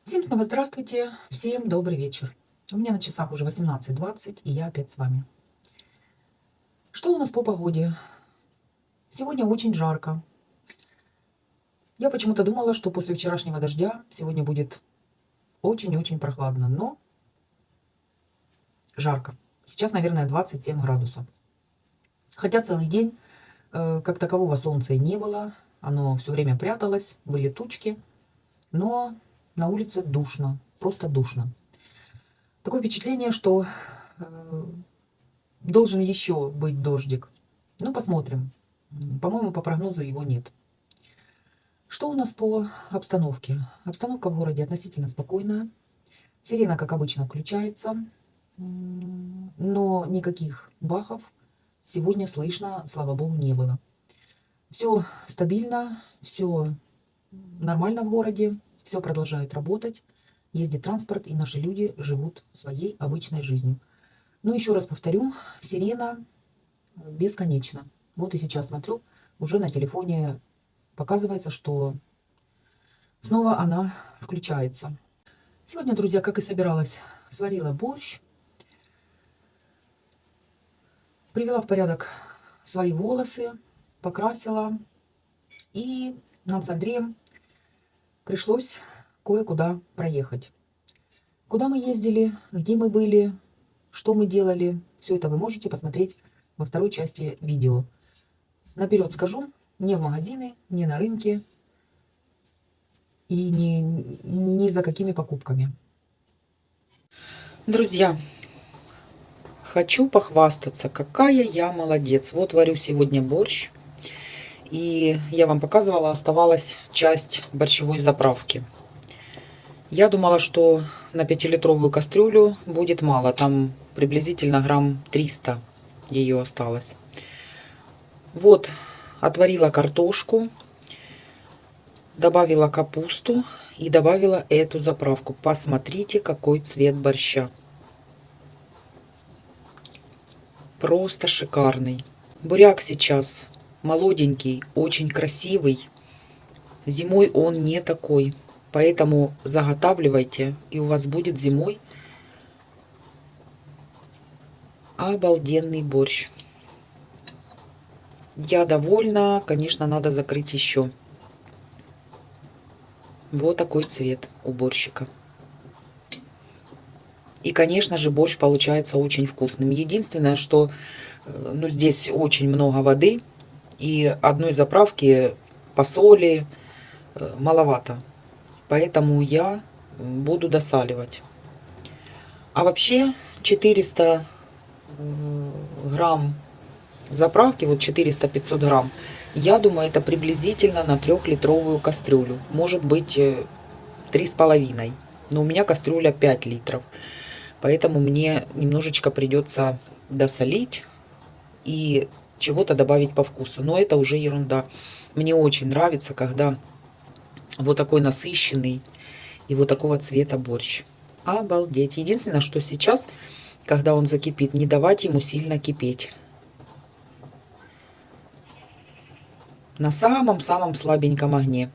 Всем снова здравствуйте, всем добрый вечер. У меня на часах уже 18:20, и я опять с вами. Что у нас по погоде? Сегодня очень жарко. Я почему-то думала, что после вчерашнего дождя сегодня будет очень-очень прохладно, но жарко. Сейчас, наверное, 27 градусов. Хотя целый день как такового солнца и не было. Оно все время пряталось, были тучки, но на улице душно, просто душно. Такое впечатление, что должен еще быть дождик. Ну, посмотрим. По-моему, по прогнозу его нет. Что у нас по обстановке? Обстановка в городе относительно спокойная. Сирена, как обычно, включается. Но никаких бахов сегодня слышно, слава богу, не было. Все стабильно, все нормально в городе, все продолжает работать. Ездит транспорт, и наши люди живут своей обычной жизнью. Но еще раз повторю, сирена бесконечна. Вот и сейчас смотрю, уже на телефоне показывается, что снова она включается. Сегодня, друзья, как и собиралась, сварила борщ, привела в порядок свои волосы, покрасила, и нам с Андреем пришлось кое-куда проехать. Куда мы ездили, где мы были, что мы делали, все это вы можете посмотреть во второй части видео. Наперед скажу, не в магазины, не на рынке и ни за какими покупками. Друзья, хочу похвастаться, какая я молодец. Вот варю сегодня борщ. И я вам показывала, оставалась часть борщевой заправки. Я думала, что на 5-литровую кастрюлю будет мало. Там приблизительно грамм 300 ее осталось. Вот, отварила картошку, добавила капусту и добавила эту заправку. Посмотрите, какой цвет борща. Просто шикарный. Буряк сейчас молоденький, очень красивый. Зимой он не такой. Поэтому заготавливайте, и у вас будет зимой обалденный борщ. Я довольна. Конечно, надо закрыть еще. Вот такой цвет у борщика. И, конечно же, борщ получается очень вкусным. Единственное, что здесь очень много воды. И одной заправки по соли маловато. Поэтому я буду досаливать. А вообще 400 грамм заправки, вот 400-500 грамм, я думаю, это приблизительно на 3-литровую кастрюлю. Может быть 3,5. Но у меня кастрюля 5 литров. Поэтому мне немножечко придется досолить и чего-то добавить по вкусу. Но это уже ерунда. Мне очень нравится, когда вот такой насыщенный и вот такого цвета борщ. Обалдеть. Единственное, что сейчас, когда он закипит, не давать ему сильно кипеть. На самом-самом слабеньком огне.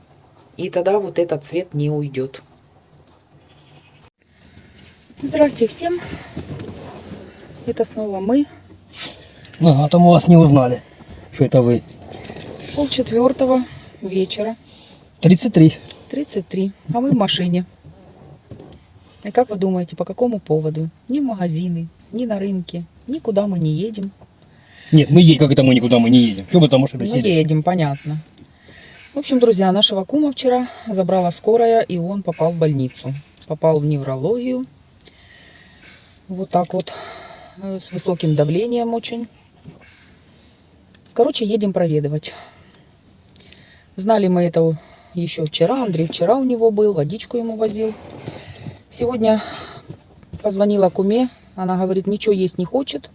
И тогда вот этот цвет не уйдет. Здрасте всем. Это снова мы. А там у вас не узнали, что это вы. 3:30 вечера. 33. 33. А мы в машине. И как вы думаете, по какому поводу? Ни в магазины, ни на рынке, никуда мы не едем. Нет, мы едем, как это мы никуда мы не едем. Что мы там уж Мы объяснили? едем, понятно. В общем, друзья, нашего кума вчера забрала скорая, и он попал в больницу. Попал в неврологию. Вот так вот. С высоким давлением очень. Короче, едем проведывать. Знали мы это еще вчера. Андрей вчера у него был, водичку ему возил. Сегодня позвонила куме. Она говорит, ничего есть не хочет.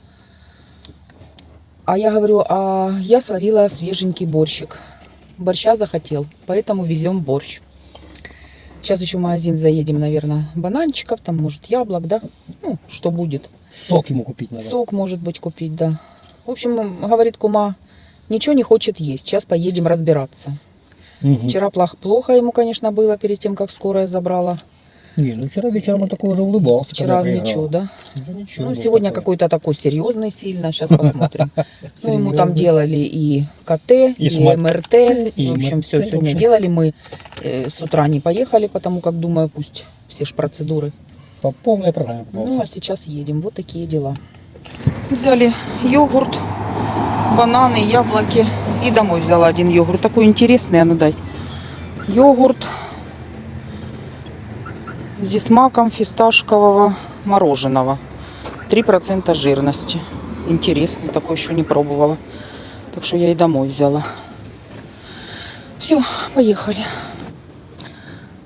А я говорю, а я сварила свеженький борщик. Борща захотел, поэтому везем борщ. Сейчас еще в магазин заедем, наверное, бананчиков, там, может, яблок, да? Ну, что будет. Сок ему купить надо. Сок, может быть, купить, да. В общем, говорит кума, ничего не хочет есть. Сейчас поедем разбираться. Угу. Вчера плохо ему, конечно, было перед тем, как скорая забрала. Не, ну вчера вечером он такой уже улыбался, Вчера когда ничего, проиграл. да? Уже ничего Ну, был сегодня такой. какой-то такой серьезный сильно, сейчас посмотрим. Ну, ему там Серьезный. делали и КТ, и СМРТ, МРТ, и в общем, все МРТ, сегодня в общем. делали. Мы с утра не поехали, потому как, думаю, пусть все ж процедуры. По полной программе Ну, попался. а сейчас едем. Вот такие дела. Взяли йогурт, бананы, яблоки. И домой взяла один йогурт. Такой интересный, а ну дай. Йогурт с маком фисташкового мороженого. 3% жирности. Интересный, такой еще не пробовала. Так что я и домой взяла. Все, поехали.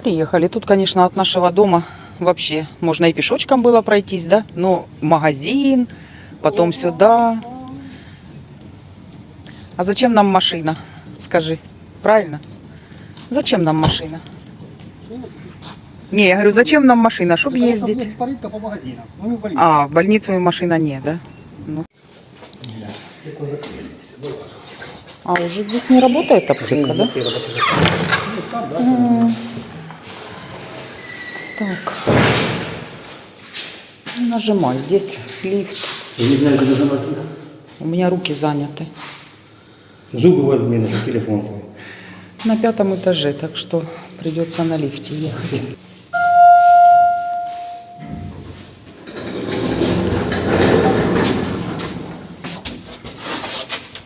Приехали. Тут, конечно, от нашего дома вообще можно и пешочком было пройтись, да? Но магазин, потом сюда. А зачем нам машина? Скажи. Правильно? Зачем нам машина? Не, я говорю, зачем нам машина? Чтобы ездить. По магазинам. Ну, не в больнице. А, в больницу и машина нет, да? Ну. А уже здесь не работает аптека, да? Так. Нажимай. Здесь лифт. Я не знаю, где нажимать. У меня руки заняты. Зубы возьми, на телефон свой. На 5-м этаже, так что придется на лифте ехать.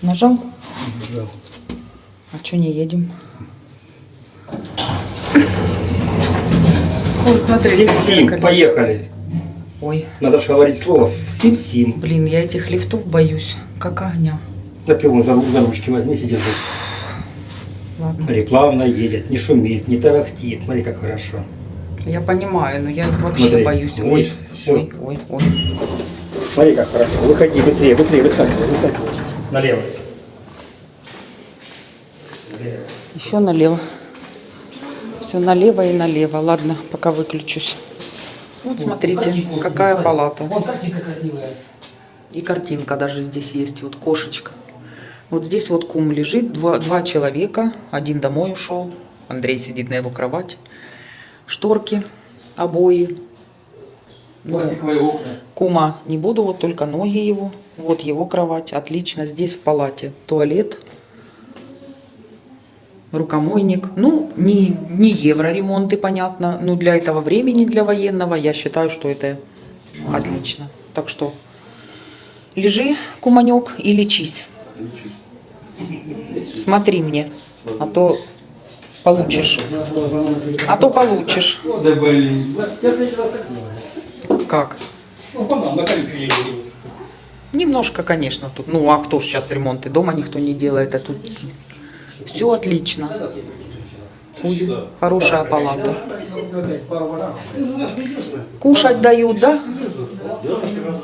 Нажал? А что не едем? Ой, смотри. в Сим-сим, зеркале. поехали. Ой, Надо же говорить слово. Сим-сим. блин, я этих лифтов боюсь, как огня. Да ты вон за ручки возьми, сиди здесь. Ладно, Смотри, плавно едет, не шумит, не тарахтит. Смотри, как хорошо. я понимаю, но я их вообще Смотри, боюсь. Ой, видишь, всё. ой. Смотри, как хорошо. Выходи, быстрее, выскакивай. Налево. Еще налево. Все налево и налево. Ладно, пока выключусь. Вот смотрите, какая палата. Вон картинка красивая. И картинка даже здесь есть. Вот кошечка. Вот здесь вот кум лежит. Два человека. Один домой ушел. Андрей сидит на его кровати. Шторки, обои. Ну, Пластиковые окна. кума не буду, вот только ноги его. Вот его кровать. Отлично. Здесь в палате туалет. Рукомойник. Ну, не евроремонты, понятно. Но для этого времени, для военного, я считаю, что это отлично. Так что лежи, куманек, и лечись. Смотри мне, а то получишь. А то получишь. О, да блин. Сейчас я сюда так. Как? Ну, банан на колючую не делаю. Немножко, конечно, тут. Ну, а кто ж сейчас ремонты дома никто не делает, а тут все отлично. Ой, хорошая палата. Кушать дают, да?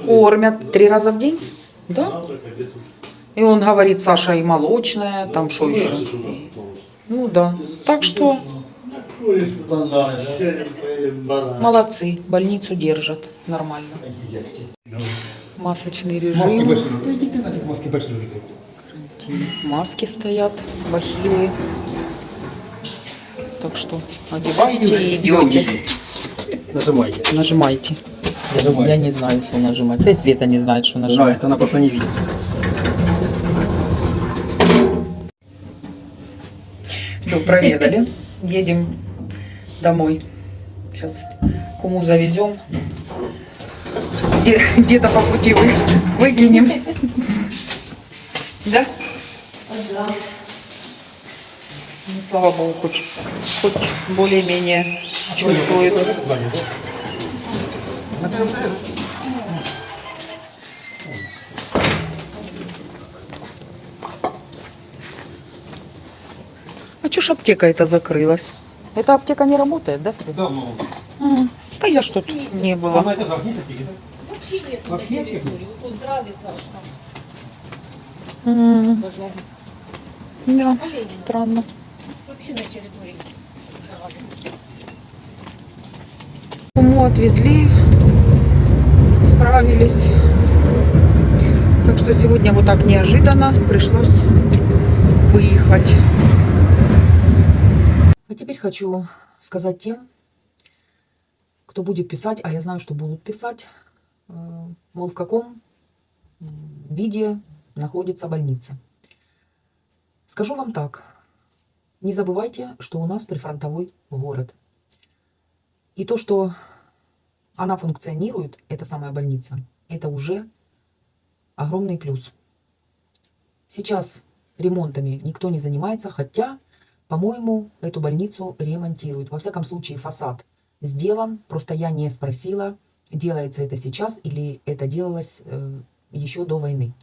Кормят 3 раза в день? Да? И он говорит, Саша, и молочная, там что еще? Ну да. Так что молодцы, больницу держат нормально. Масочный Маски режим. большие. Да иди ты нафиг, маски большие. Маски стоят, бахилы. Так что одевайте и идете. Нажимайте. Нажимайте. Я Нажимайте. не знаю, что нажимать. Да и Света не знает, что нажимать. Знает, она просто не видит. Все, проведали. Едем домой. Сейчас куму завезем. Где-то по пути выглянем. Да? Ну, слава богу, хоть более-менее чувствует. А чё ж аптека эта закрылась? Эта аптека не работает, да, Свет? Давно. Да я ж тут не была. А на этажах есть аптеки, да? Вообще нет на Вообще нет? территории. Вот здравица аж там. М, Даже Да, странно. вообще на территории. Куму отвезли, справились. Так что сегодня вот так неожиданно пришлось выехать. А теперь хочу сказать тем, кто будет писать, а я знаю, что будут писать, мол, в каком виде находится больница. Скажу вам так, не забывайте, что у нас прифронтовой город. И то, что она функционирует, эта самая больница, это уже огромный плюс. Сейчас ремонтами никто не занимается, хотя, по-моему, эту больницу ремонтируют. Во всяком случае, фасад сделан, просто я не спросила, делается это сейчас или это делалось еще до войны.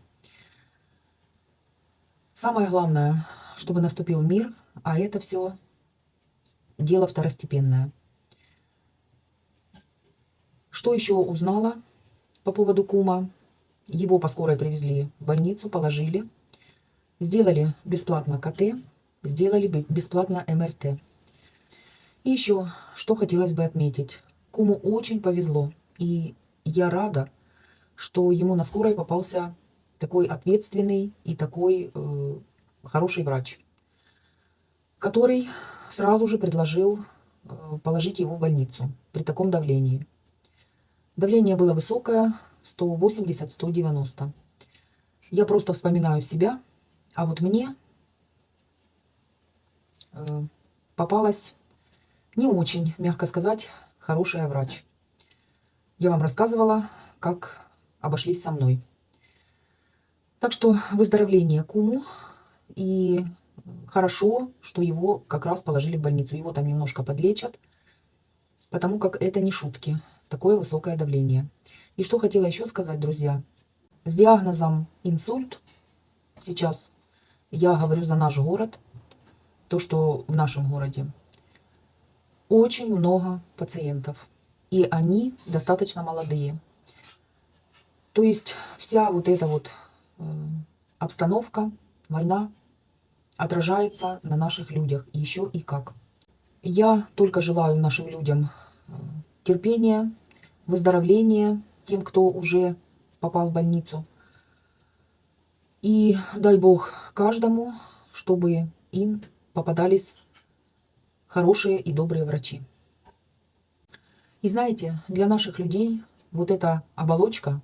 Самое главное, чтобы наступил мир, а это все дело второстепенное. Что еще узнала по поводу кума? Его по скорой привезли в больницу, положили, сделали бесплатно КТ, сделали бесплатно МРТ. И еще, что хотелось бы отметить. Куму очень повезло, и я рада, что ему на скорой попался такой ответственный и такой хороший врач, который сразу же предложил положить его в больницу при таком давлении. Давление было высокое, 180-190. Я просто вспоминаю себя, а вот мне попалась не очень, мягко сказать, хорошая врач. Я вам рассказывала, как обошлись со мной. Так что выздоровление куму, и хорошо, что его как раз положили в больницу. Его там немножко подлечат, потому как это не шутки, такое высокое давление. И что хотела еще сказать, друзья. С диагнозом инсульт, сейчас я говорю за наш город, то, что в нашем городе, очень много пациентов. И они достаточно молодые. То есть вся вот эта вот обстановка, война отражается на наших людях. И еще и как. Я только желаю нашим людям терпения, выздоровления, тем, кто уже попал в больницу. И дай Бог каждому, чтобы им попадались хорошие и добрые врачи. И знаете, для наших людей вот эта оболочка,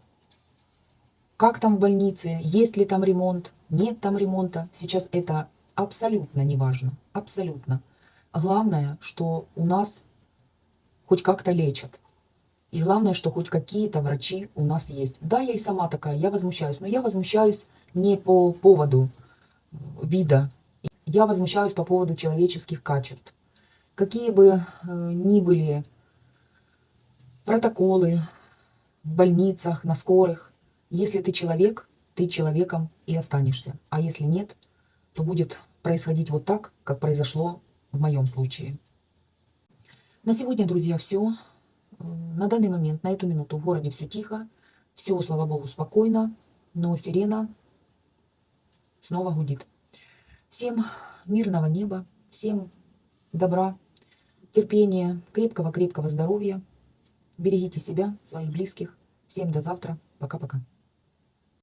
как там в больнице, есть ли там ремонт, нет там ремонта, сейчас это абсолютно не важно. Абсолютно. Главное, что у нас хоть как-то лечат. И главное, что хоть какие-то врачи у нас есть. Да, я и сама такая, я возмущаюсь. Но я возмущаюсь не по поводу вида. Я возмущаюсь по поводу человеческих качеств. Какие бы ни были протоколы в больницах, на скорых, если ты человек, ты человеком и останешься. А если нет, то будет происходить вот так, как произошло в моем случае. На сегодня, друзья, все. На данный момент, на эту минуту в городе все тихо, все, слава богу, спокойно, но сирена снова гудит. Всем мирного неба, всем добра, терпения, крепкого-крепкого здоровья. Берегите себя, своих близких. Всем до завтра. Пока-пока.